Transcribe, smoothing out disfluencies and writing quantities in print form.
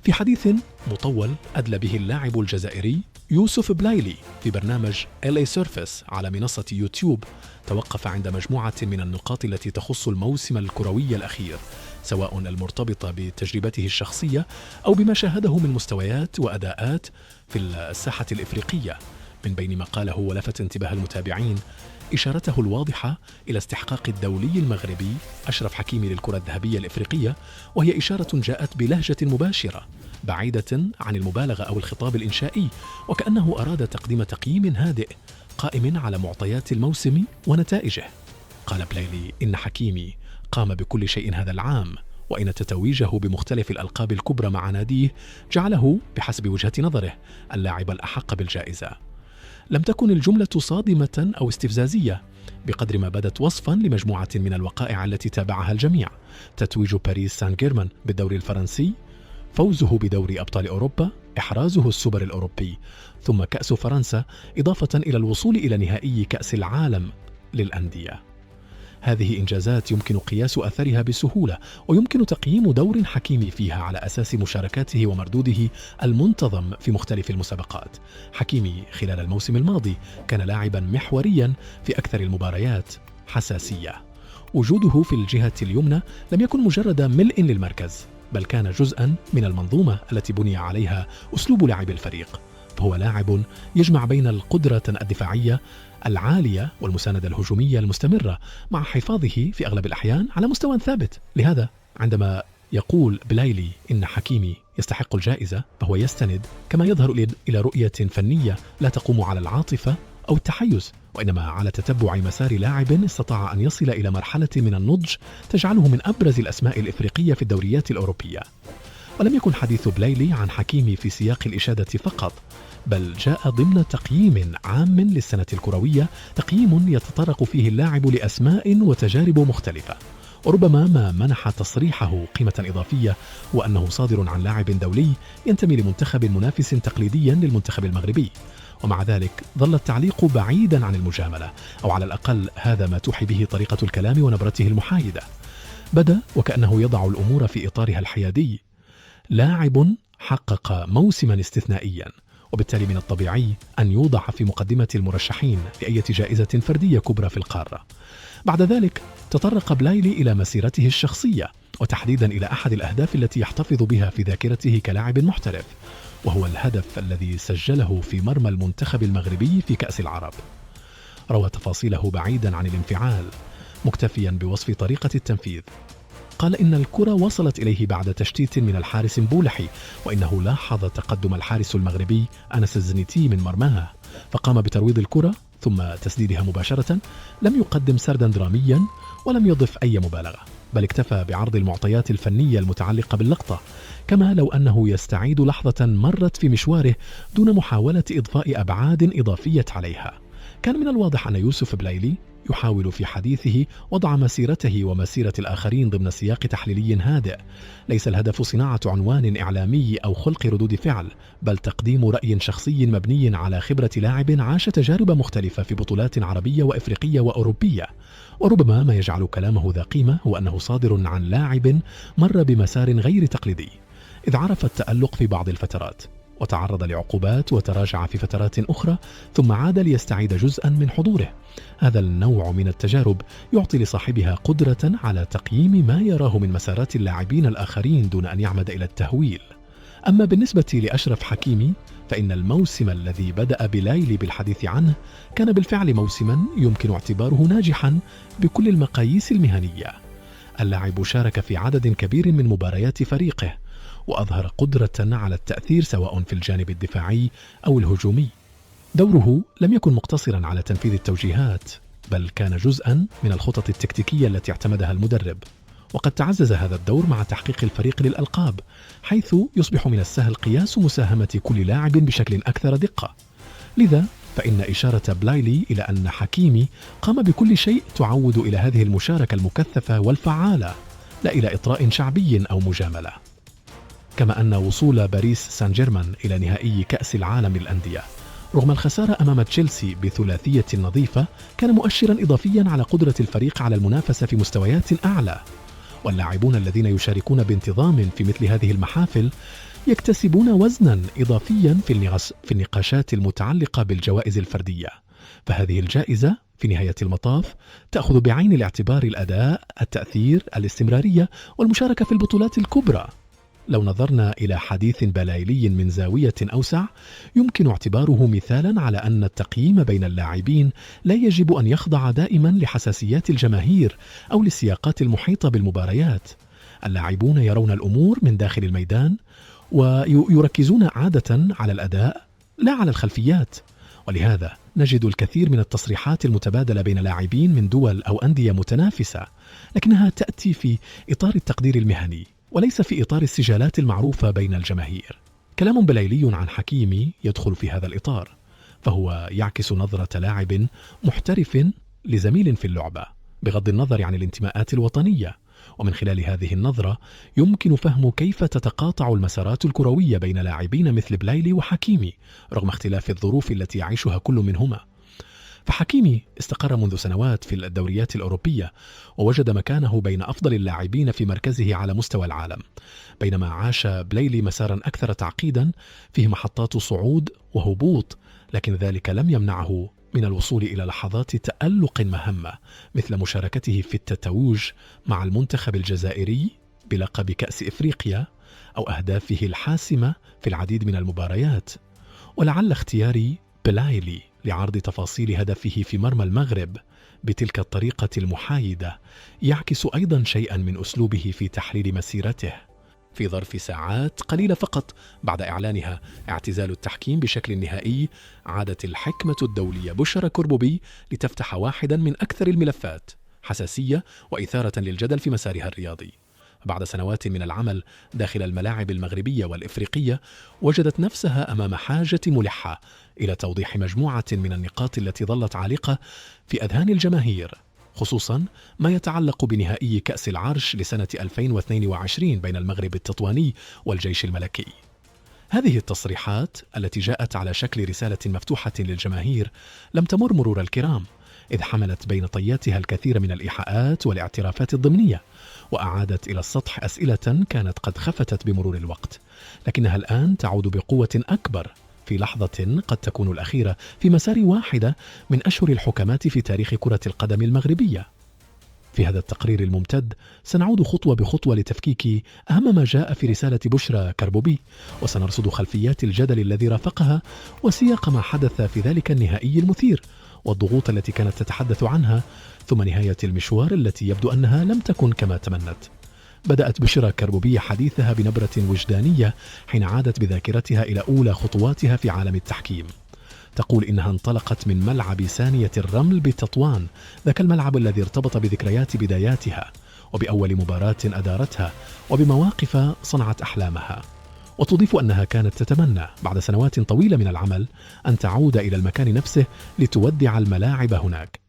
في حديث مطول أدلى به اللاعب الجزائري يوسف بلايلي في برنامج LA Surface على منصة يوتيوب، توقف عند مجموعة من النقاط التي تخص الموسم الكروي الأخير، سواء المرتبطة بتجربته الشخصية أو بما شاهده من مستويات وأداءات في الساحة الإفريقية. من بين ما قاله ولفت انتباه المتابعين إشارته الواضحة إلى استحقاق الدولي المغربي أشرف حكيمي للكرة الذهبية الإفريقية، وهي إشارة جاءت بلهجة مباشرة بعيدة عن المبالغة أو الخطاب الإنشائي، وكأنه أراد تقديم تقييم هادئ قائم على معطيات الموسم ونتائجه. قال بلايلي إن حكيمي قام بكل شيء هذا العام، وإن تتويجه بمختلف الألقاب الكبرى مع ناديه جعله بحسب وجهة نظره اللاعب الأحق بالجائزة. لم تكن الجملة صادمة أو استفزازية بقدر ما بدت وصفا لمجموعة من الوقائع التي تابعها الجميع: تتويج باريس سان جيرمان بالدوري الفرنسي، فوزه بدوري أبطال أوروبا، إحرازه السوبر الأوروبي، ثم كأس فرنسا، إضافة إلى الوصول إلى نهائي كأس العالم للأندية. هذه إنجازات يمكن قياس أثرها بسهولة، ويمكن تقييم دور حكيمي فيها على أساس مشاركاته ومردوده المنتظم في مختلف المسابقات. حكيمي خلال الموسم الماضي كان لاعبا محوريا في أكثر المباريات حساسية. وجوده في الجهة اليمنى لم يكن مجرد ملء للمركز، بل كان جزءا من المنظومة التي بني عليها أسلوب لعب الفريق. فهو لاعب يجمع بين القدرة الدفاعية العالية والمساندة الهجومية المستمرة، مع حفاظه في أغلب الأحيان على مستوى ثابت. لهذا عندما يقول بلايلي إن حكيمي يستحق الجائزة، فهو يستند كما يظهر إلى رؤية فنية لا تقوم على العاطفة أو التحيز، وإنما على تتبع مسار لاعب استطاع أن يصل إلى مرحلة من النضج تجعله من أبرز الأسماء الإفريقية في الدوريات الأوروبية. ولم يكن حديث بلايلي عن حكيمي في سياق الإشادة فقط، بل جاء ضمن تقييم عام للسنة الكروية، تقييم يتطرق فيه اللاعب لأسماء وتجارب مختلفة. وربما ما منح تصريحه قيمة إضافية وأنه صادر عن لاعب دولي ينتمي لمنتخب منافس تقليديا للمنتخب المغربي، ومع ذلك ظل التعليق بعيدا عن المجاملة، أو على الأقل هذا ما توحي به طريقة الكلام ونبرته المحايدة. بدا وكأنه يضع الأمور في إطارها الحيادي. لاعب حقق موسما استثنائيا، وبالتالي من الطبيعي أن يوضع في مقدمة المرشحين لأي جائزة فردية كبرى في القارة. بعد ذلك تطرق بلايلي إلى مسيرته الشخصية، وتحديدا إلى أحد الأهداف التي يحتفظ بها في ذاكرته كلاعب محترف، وهو الهدف الذي سجله في مرمى المنتخب المغربي في كأس العرب. روى تفاصيله بعيدا عن الانفعال، مكتفيا بوصف طريقة التنفيذ. قال إن الكرة وصلت إليه بعد تشتيت من الحارس مبولحي، وإنه لاحظ تقدم الحارس المغربي أنس الزنيتي من مرماه، فقام بترويض الكرة ثم تسديدها مباشرة. لم يقدم سردا دراميا ولم يضف أي مبالغة، بل اكتفى بعرض المعطيات الفنية المتعلقة باللقطة، كما لو أنه يستعيد لحظة مرت في مشواره دون محاولة إضفاء أبعاد إضافية عليها. كان من الواضح أن يوسف بلايلي يحاول في حديثه وضع مسيرته ومسيرة الآخرين ضمن سياق تحليلي هادئ. ليس الهدف صناعة عنوان إعلامي أو خلق ردود فعل، بل تقديم رأي شخصي مبني على خبرة لاعب عاش تجارب مختلفة في بطولات عربية وإفريقية وأوروبية. وربما ما يجعل كلامه ذا قيمة هو أنه صادر عن لاعب مر بمسار غير تقليدي، إذ عرف التألق في بعض الفترات وتعرض لعقوبات وتراجع في فترات أخرى، ثم عاد ليستعيد جزءا من حضوره. هذا النوع من التجارب يعطي لصاحبها قدرة على تقييم ما يراه من مسارات اللاعبين الآخرين دون أن يعمد إلى التهويل. أما بالنسبة لأشرف حكيمي، فإن الموسم الذي بدأ بلايلي بالحديث عنه كان بالفعل موسما يمكن اعتباره ناجحا بكل المقاييس المهنية. اللاعب شارك في عدد كبير من مباريات فريقه، وأظهر قدرة على التأثير سواء في الجانب الدفاعي أو الهجومي. دوره لم يكن مقتصرا على تنفيذ التوجيهات، بل كان جزءا من الخطط التكتيكية التي اعتمدها المدرب. وقد تعزز هذا الدور مع تحقيق الفريق للألقاب، حيث يصبح من السهل قياس مساهمة كل لاعب بشكل أكثر دقة. لذا فإن إشارة بلايلي إلى أن حكيمي قام بكل شيء تعود إلى هذه المشاركة المكثفة والفعالة، لا إلى إطراء شعبي أو مجاملة. كما أن وصول باريس سان جيرمان إلى نهائي كأس العالم للأندية رغم الخسارة أمام تشيلسي بثلاثية نظيفة كان مؤشرا إضافيا على قدرة الفريق على المنافسة في مستويات أعلى. واللاعبون الذين يشاركون بانتظام في مثل هذه المحافل يكتسبون وزنا إضافيا في النقاشات المتعلقة بالجوائز الفردية. فهذه الجائزة في نهاية المطاف تأخذ بعين الاعتبار الأداء، التأثير، الاستمرارية والمشاركة في البطولات الكبرى. لو نظرنا إلى حديث بلايلي من زاوية أوسع، يمكن اعتباره مثالا على أن التقييم بين اللاعبين لا يجب أن يخضع دائما لحساسيات الجماهير أو للسياقات المحيطة بالمباريات. اللاعبون يرون الأمور من داخل الميدان ويركزون عادة على الأداء لا على الخلفيات، ولهذا نجد الكثير من التصريحات المتبادلة بين لاعبين من دول أو أندية متنافسة، لكنها تأتي في إطار التقدير المهني وليس في إطار السجالات المعروفة بين الجماهير. كلام بلايلي عن حكيمي يدخل في هذا الإطار، فهو يعكس نظرة لاعب محترف لزميل في اللعبة بغض النظر عن الانتماءات الوطنية، ومن خلال هذه النظرة يمكن فهم كيف تتقاطع المسارات الكروية بين لاعبين مثل بلايلي وحكيمي رغم اختلاف الظروف التي يعيشها كل منهما. فحكيمي استقر منذ سنوات في الدوريات الأوروبية ووجد مكانه بين أفضل اللاعبين في مركزه على مستوى العالم، بينما عاش بلايلي مسارا أكثر تعقيدا فيه محطات صعود وهبوط، لكن ذلك لم يمنعه من الوصول إلى لحظات تألق مهمة مثل مشاركته في التتويج مع المنتخب الجزائري بلقب كأس إفريقيا أو أهدافه الحاسمة في العديد من المباريات. ولعل اختياري بلايلي لعرض تفاصيل هدفه في مرمى المغرب بتلك الطريقة المحايدة يعكس أيضا شيئا من أسلوبه في تحليل مسيرته. في ظرف ساعات قليلة فقط بعد إعلانها اعتزال التحكيم بشكل نهائي، عادت الحكمة الدولية بشرى كربوبي لتفتح واحدا من أكثر الملفات حساسية وإثارة للجدل في مسارها الرياضي. بعد سنوات من العمل داخل الملاعب المغربية والإفريقية، وجدت نفسها أمام حاجة ملحة إلى توضيح مجموعة من النقاط التي ظلت عالقة في أذهان الجماهير، خصوصا ما يتعلق بنهائي كأس العرش لسنة 2022 بين المغرب التطواني والجيش الملكي. هذه التصريحات التي جاءت على شكل رسالة مفتوحة للجماهير لم تمر مرور الكرام، إذ حملت بين طياتها الكثير من الإيحاءات والاعترافات الضمنية، وأعادت إلى السطح أسئلة كانت قد خفتت بمرور الوقت، لكنها الآن تعود بقوة أكبر في لحظة قد تكون الأخيرة في مسار واحدة من أشهر الحكمات في تاريخ كرة القدم المغربية. في هذا التقرير الممتد سنعود خطوة بخطوة لتفكيك أهم ما جاء في رسالة بشرى كربوبي، وسنرصد خلفيات الجدل الذي رافقها وسياق ما حدث في ذلك النهائي المثير والضغوط التي كانت تتحدث عنها، ثم نهاية المشوار التي يبدو أنها لم تكن كما تمنت. بدأت بشرى كربوبي حديثها بنبرة وجدانية حين عادت بذاكرتها إلى أولى خطواتها في عالم التحكيم. تقول إنها انطلقت من ملعب سانية الرمل بتطوان، ذاك الملعب الذي ارتبط بذكريات بداياتها وبأول مباراة أدارتها وبمواقف صنعت أحلامها. وتضيف أنها كانت تتمنى بعد سنوات طويلة من العمل أن تعود إلى المكان نفسه لتودع الملاعب هناك،